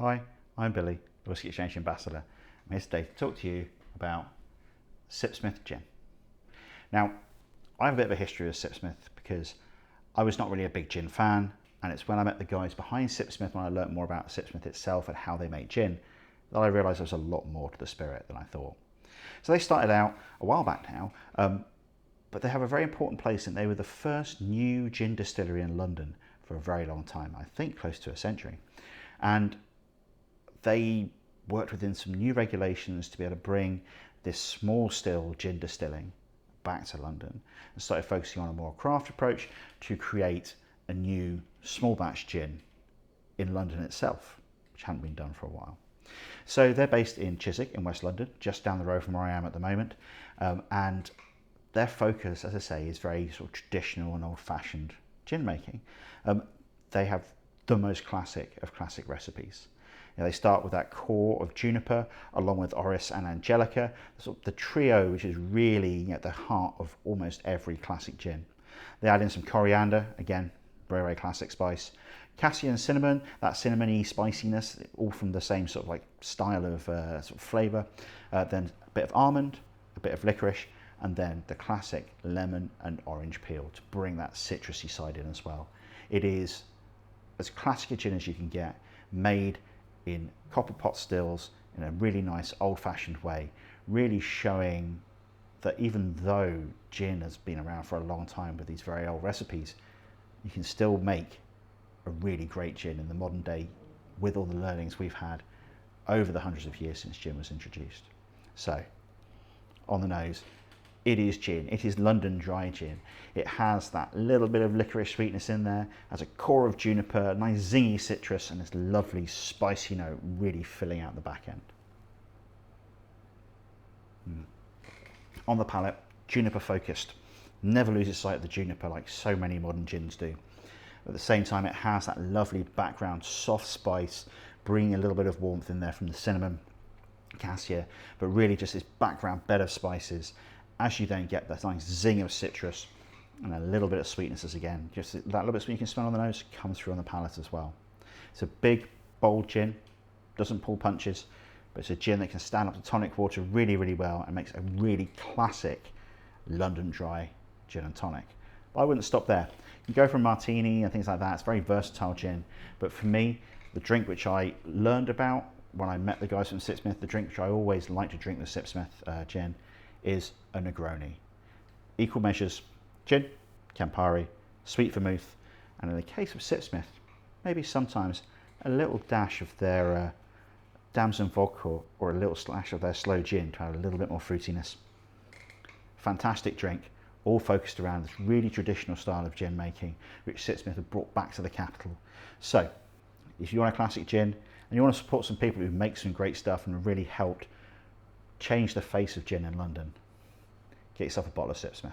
Hi, I'm Billy, the Whisky Exchange Ambassador. I'm here today to talk to you about Sipsmith gin. Now, I have a bit of a history with Sipsmith because I was not really a big gin fan, and it's when I met the guys behind Sipsmith, when I learned more about Sipsmith itself and how they make gin, that I realised there was a lot more to the spirit than I thought. So they started out a while back now, but they have a very important place, and they were the first new gin distillery in London for a very long time, I think close to a century. And they worked within some new regulations to be able to bring this small still gin distilling back to London and started focusing on a more craft approach to create a new small batch gin in London itself, which hadn't been done for a while. So they're based in Chiswick in West London, just down the road from where I am at the moment, and their focus, as I say, is very sort of traditional and old-fashioned gin making. They have the most classic of classic recipes. They start with that core of juniper along with orris and angelica, sort of the trio which is really at the heart of almost every classic gin. They add in some coriander, again, very, very classic spice. Cassia and cinnamon, that cinnamony spiciness, all from the same sort of like style of sort of flavour. Then a bit of almond, a bit of licorice, and then the classic lemon and orange peel to bring that citrusy side in as well. It is as classic a gin as you can get, made in copper pot stills in a really nice old-fashioned way, really showing that even though gin has been around for a long time with these very old recipes, you can still make a really great gin in the modern day with all the learnings we've had over the hundreds of years since gin was introduced. So, on the nose, it is gin. It is London dry gin. It has that little bit of licorice sweetness in there, has a core of juniper, nice zingy citrus, and this lovely spicy note really filling out the back end. On the palate, juniper focused. Never loses sight of the juniper like so many modern gins do. At the same time, it has that lovely background soft spice, bringing a little bit of warmth in there from the cinnamon, cassia, but really just this background bed of spices, as you then get that nice zing of citrus and a little bit of sweetnesses again. Just that little bit of sweet you can smell on the nose comes through on the palate as well. It's a big, bold gin, doesn't pull punches, but it's a gin that can stand up to tonic water really, really well and makes a really classic London dry gin and tonic. But I wouldn't stop there. You can go for a martini and things like that. It's a very versatile gin. But for me, the drink which I learned about when I met the guys from Sipsmith, the drink which I always like to drink with Sipsmith gin, is a Negroni. Equal measures, gin, Campari, sweet vermouth, and in the case of Sipsmith, maybe sometimes a little dash of their damson vodka or a little splash of their sloe gin to add a little bit more fruitiness. Fantastic drink, all focused around this really traditional style of gin making, which Sipsmith have brought back to the capital. So, if you want a classic gin and you want to support some people who make some great stuff and have really helped change the face of gin in London, get yourself a bottle of Sipsmith.